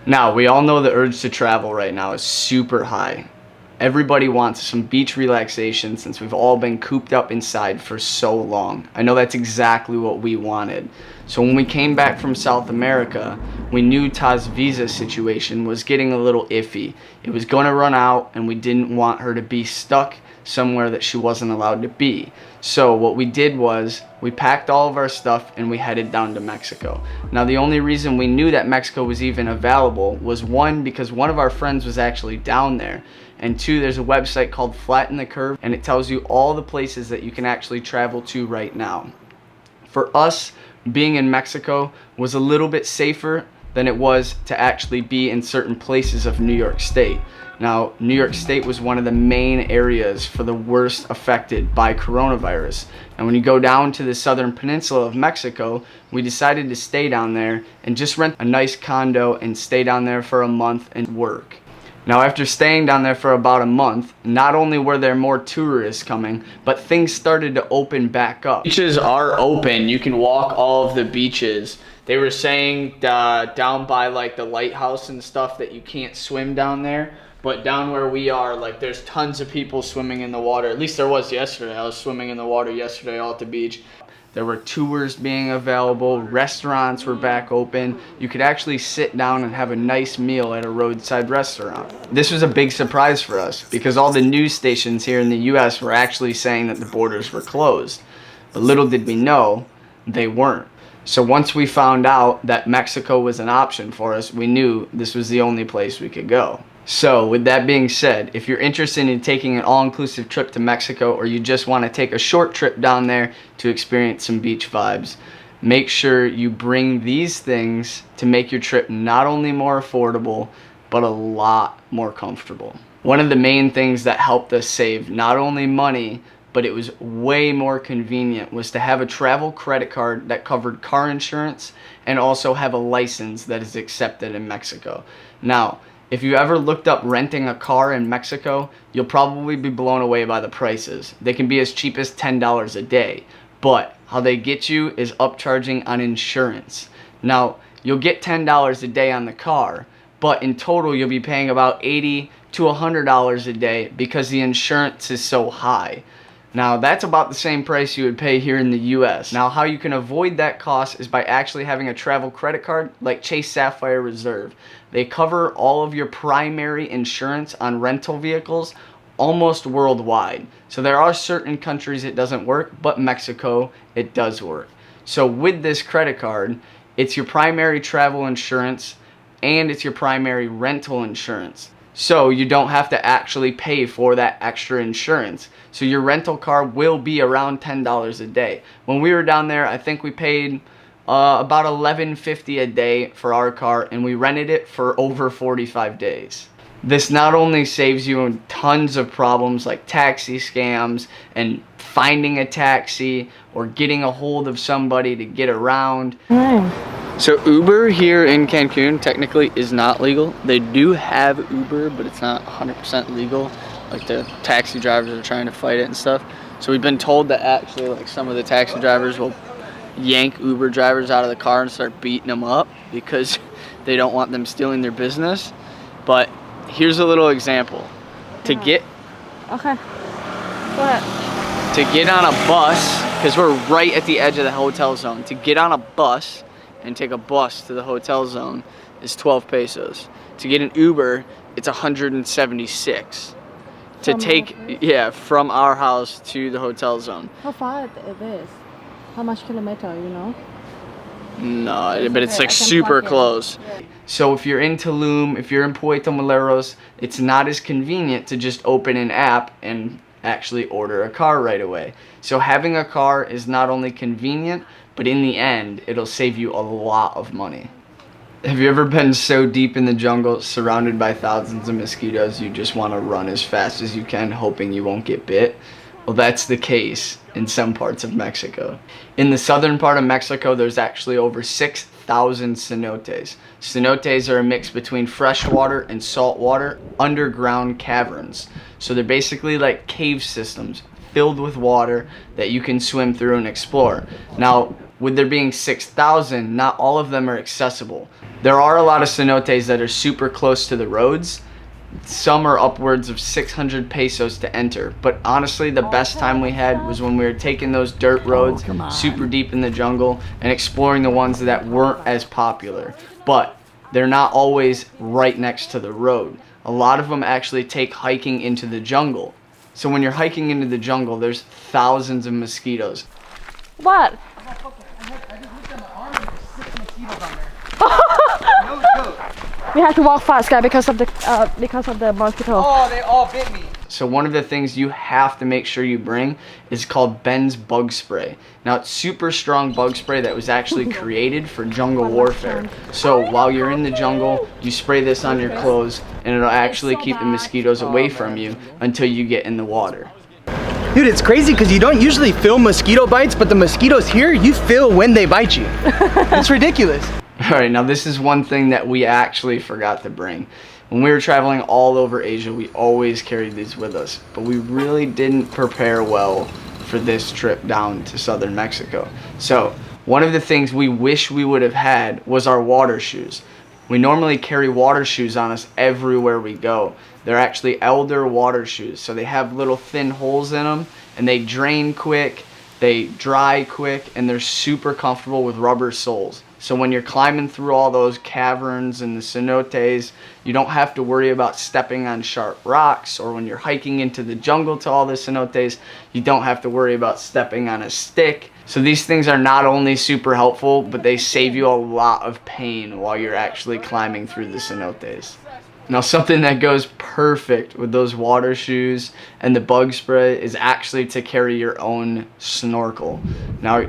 Now, we all know the urge to travel right now is super high. Everybody wants some beach relaxation since we've all been cooped up inside for so long. I know that's exactly what we wanted. So when we came back from South America, we knew Ta's visa situation was getting a little iffy. It was going to run out and we didn't want her to be stuck somewhere that she wasn't allowed to be. So what we did was we packed all of our stuff and we headed down to Mexico. Now the only reason we knew that Mexico was even available was one, because one of our friends was actually down there, and two, there's a website called Flatten the Curve and it tells you all the places that you can actually travel to right now. For us, being in Mexico was a little bit safer than it was to actually be in certain places of New York State. Now, New York State was one of the main areas for the worst affected by coronavirus. And when you go down to the southern peninsula of Mexico, we decided to stay down there and just rent a nice condo and stay down there for a month and work. Now, after staying down there for about a month, not only were there more tourists coming, but things started to open back up. Beaches are open. You can walk all of the beaches. They were saying down by like the lighthouse and stuff that you can't swim down there. But down where we are, like, there's tons of people swimming in the water. At least there was yesterday. I was swimming in the water yesterday all at the beach. There were tours being available. Restaurants were back open. You could actually sit down and have a nice meal at a roadside restaurant. This was a big surprise for us because all the news stations here in the US were actually saying that the borders were closed. But little did we know, they weren't. So once we found out that Mexico was an option for us, we knew this was the only place we could go. So with that being said, if you're interested in taking an all-inclusive trip to Mexico, or you just want to take a short trip down there to experience some beach vibes, make sure you bring these things to make your trip not only more affordable, but a lot more comfortable. One of the main things that helped us save not only money, but it was way more convenient, was to have a travel credit card that covered car insurance and also have a license that is accepted in Mexico. Now, if you ever looked up renting a car in Mexico, you'll probably be blown away by the prices. They can be as cheap as $10 a day, but how they get you is upcharging on insurance. Now, you'll get $10 a day on the car, but in total you'll be paying about $80 to $100 a day because the insurance is so high. Now, that's about the same price you would pay here in the US. Now, how you can avoid that cost is by actually having a travel credit card like Chase Sapphire Reserve. They cover all of your primary insurance on rental vehicles almost worldwide. So there are certain countries it doesn't work, but Mexico, it does work. So with this credit card, it's your primary travel insurance and it's your primary rental insurance. So you don't have to actually pay for that extra insurance. So your rental car will be around $10 a day. When we were down there, I think we paid about $11.50 a day for our car, and we rented it for over 45 days. This not only saves you tons of problems like taxi scams and finding a taxi or getting a hold of somebody to get around. So Uber here in Cancun technically is not legal. They do have Uber, but it's not 100% legal. Like, the taxi drivers are trying to fight it and stuff. So we've been told that actually, like, some of the taxi drivers will yank Uber drivers out of the car and start beating them up because they don't want them stealing their business. But here's a little example. To get on a bus, because we're right at the edge of the hotel zone, to get on a bus and take a bus to the hotel zone is 12 pesos. To get an Uber, it's 176. To take, yeah, from our house to the hotel zone. How far it is? How much kilometer, you know? No, but it's like super close. So if you're in Tulum, if you're in Puerto Morelos, it's not as convenient to just open an app and actually order a car right away. So having a car is not only convenient, but in the end, it'll save you a lot of money. Have you ever been so deep in the jungle, surrounded by thousands of mosquitoes, you just want to run as fast as you can, hoping you won't get bit? Well, that's the case in some parts of Mexico. In the southern part of Mexico, there's actually over 6,000 cenotes. Cenotes are a mix between freshwater and saltwater underground caverns. So they're basically like cave systems filled with water that you can swim through and explore. Now, with there being 6,000, not all of them are accessible. There are a lot of cenotes that are super close to the roads. Some are upwards of 600 pesos to enter, but honestly the best time we had was when we were taking those dirt roads super deep in the jungle and exploring the ones that weren't as popular. But they're not always right next to the road. A lot of them actually take hiking into the jungle. So when you're hiking into the jungle, there's thousands of mosquitoes. What? I just looked at my arm and there's 6 mosquitoes on there. No joke. We have to walk fast, guys, because of the mosquito. Oh, they all bit me. So one of the things you have to make sure you bring is called Ben's bug spray. Now it's super strong bug spray that was actually created for jungle warfare. So while you're in the jungle, you spray this on your clothes and it'll actually keep the mosquitoes away from you until you get in the water. Dude, it's crazy because you don't usually feel mosquito bites, but the mosquitoes here, you feel when they bite you. It's ridiculous. Alright, now this is one thing that we actually forgot to bring. When we were traveling all over Asia, we always carried these with us, but we really didn't prepare well for this trip down to southern Mexico. So, one of the things we wish we would have had was our water shoes. We normally carry water shoes on us everywhere we go. They're actually elder water shoes, so they have little thin holes in them, and they drain quick, they dry quick, and they're super comfortable with rubber soles. So when you're climbing through all those caverns and the cenotes, you don't have to worry about stepping on sharp rocks, or when you're hiking into the jungle to all the cenotes, you don't have to worry about stepping on a stick. So these things are not only super helpful, but they save you a lot of pain while you're actually climbing through the cenotes. Now something that goes perfect with those water shoes and the bug spray is actually to carry your own snorkel. Now,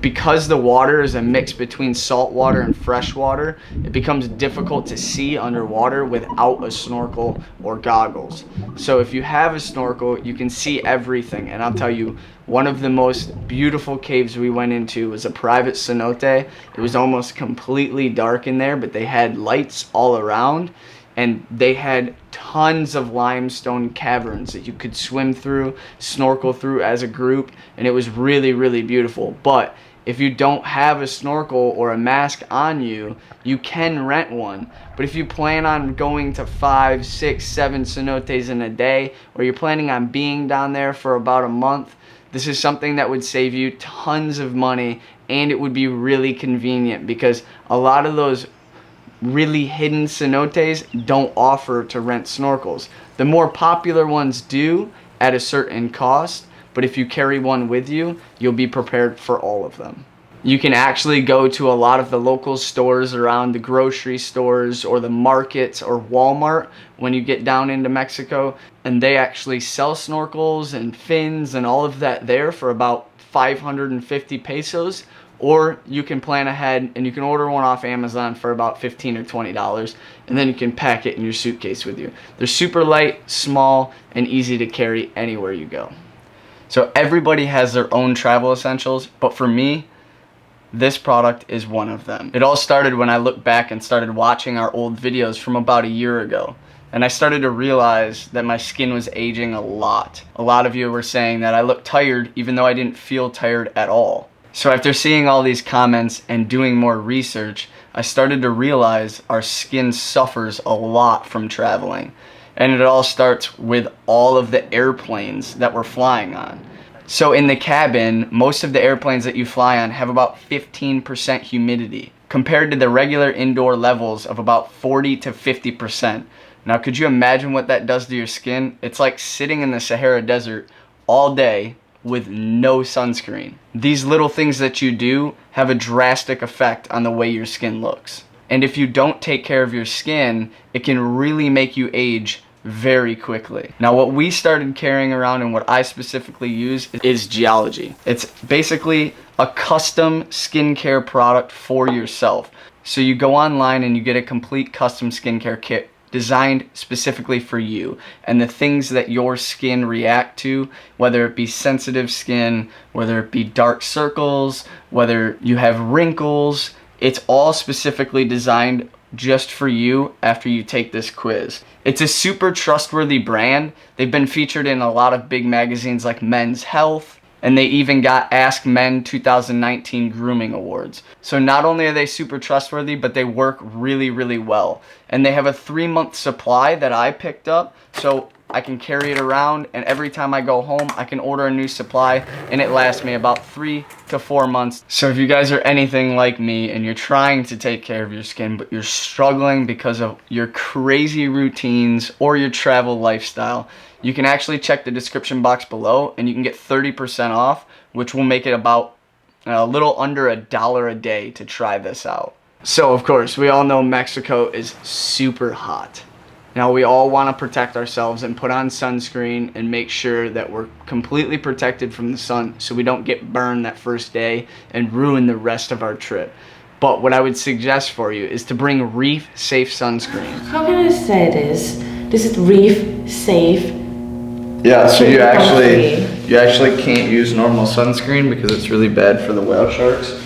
because the water is a mix between salt water and fresh water, it becomes difficult to see underwater without a snorkel or goggles. So if you have a snorkel, you can see everything. And I'll tell you, one of the most beautiful caves we went into was a private cenote. It was almost completely dark in there, but they had lights all around. And they had tons of limestone caverns that you could swim through, snorkel through as a group, and it was really, really beautiful. But if you don't have a snorkel or a mask on you, you can rent one. But if you plan on going to 5, 6, 7 cenotes in a day, or you're planning on being down there for about a month, this is something that would save you tons of money, and it would be really convenient because a lot of those really hidden cenotes don't offer to rent snorkels. The more popular ones do at a certain cost, but if you carry one with you, you'll be prepared for all of them. You can actually go to a lot of the local stores around the grocery stores or the markets or Walmart when you get down into Mexico, and they actually sell snorkels and fins and all of that there for about 550 pesos. Or you can plan ahead and you can order one off Amazon for about $15 or $20, and then you can pack it in your suitcase with you. They're super light, small, and easy to carry anywhere you go. So everybody has their own travel essentials, but for me, this product is one of them. It all started when I looked back and started watching our old videos from about a year ago. And I started to realize that my skin was aging a lot. A lot of you were saying that I looked tired even though I didn't feel tired at all. So after seeing all these comments and doing more research, I started to realize our skin suffers a lot from traveling. And it all starts with all of the airplanes that we're flying on. So in the cabin, most of the airplanes that you fly on have about 15% humidity, compared to the regular indoor levels of about 40 to 50%. Now could you imagine what that does to your skin? It's like sitting in the Sahara Desert all day with no sunscreen. These little things that you do have a drastic effect on the way your skin looks. And if you don't take care of your skin, it can really make you age very quickly. Now what we started carrying around and what I specifically use is Geology. It's basically a custom skincare product for yourself. So you go online and you get a complete custom skincare kit designed specifically for you and the things that your skin react to, whether it be sensitive skin, whether it be dark circles, whether you have wrinkles. It's all specifically designed just for you after you take this quiz. It's a super trustworthy brand. They've been featured in a lot of big magazines like Men's Health, and they even got Ask Men 2019 Grooming Awards. So not only are they super trustworthy, but they work really, really well. And they have a 3-month supply that I picked up, so I can carry it around, and every time I go home, I can order a new supply, and it lasts me about 3 to 4 months. So if you guys are anything like me, and you're trying to take care of your skin, but you're struggling because of your crazy routines or your travel lifestyle, you can actually check the description box below, and you can get 30% off, which will make it about a little under $1 a day to try this out. So of course, we all know Mexico is super hot. Now we all want to protect ourselves and put on sunscreen and make sure that we're completely protected from the sun so we don't get burned that first day and ruin the rest of our trip. But what I would suggest for you is to bring Reef Safe Sunscreen. How can I say this? This is Reef Safe. Yeah, so you actually can't use normal sunscreen because it's really bad for the whale sharks.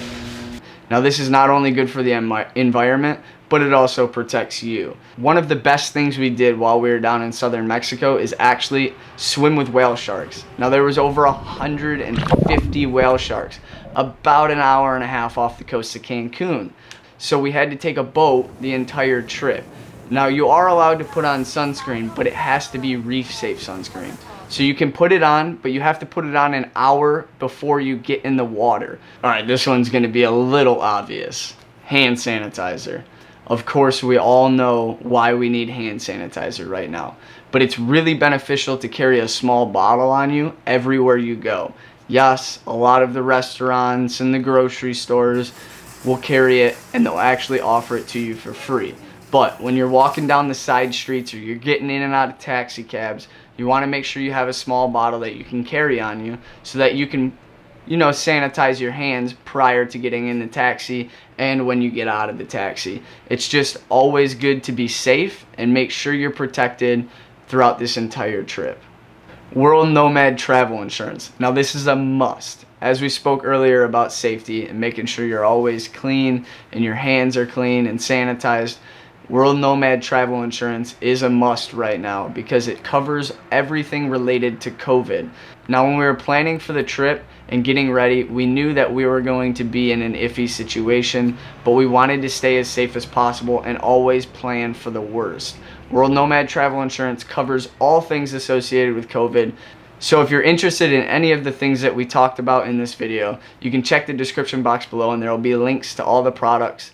Now this is not only good for the environment, but it also protects you. One of the best things we did while we were down in southern Mexico is actually swim with whale sharks. Now there was over 150 whale sharks, about an hour and a half off the coast of Cancun. So we had to take a boat the entire trip. Now you are allowed to put on sunscreen, but it has to be Reef Safe sunscreen. So you can put it on, but you have to put it on an hour before you get in the water. All right, this one's gonna be a little obvious. Hand sanitizer. Of course, we all know why we need hand sanitizer right now, but it's really beneficial to carry a small bottle on you everywhere you go. Yes, a lot of the restaurants and the grocery stores will carry it, and they'll actually offer it to you for free. But when you're walking down the side streets or you're getting in and out of taxi cabs, you want to make sure you have a small bottle that you can carry on you so that you can, sanitize your hands prior to getting in the taxi and when you get out of the taxi. It's just always good to be safe and make sure you're protected throughout this entire trip. World Nomad travel insurance. Now this is a must. As we spoke earlier about safety and making sure you're always clean and your hands are clean and sanitized, World Nomad travel insurance is a must right now because it covers everything related to COVID. Now when we were planning for the trip and getting ready, we knew that we were going to be in an iffy situation, but we wanted to stay as safe as possible and always plan for the worst. World Nomad travel insurance covers all things associated with COVID. So if you're interested in any of the things that we talked about in this video, you can check the description box below and there will be links to all the products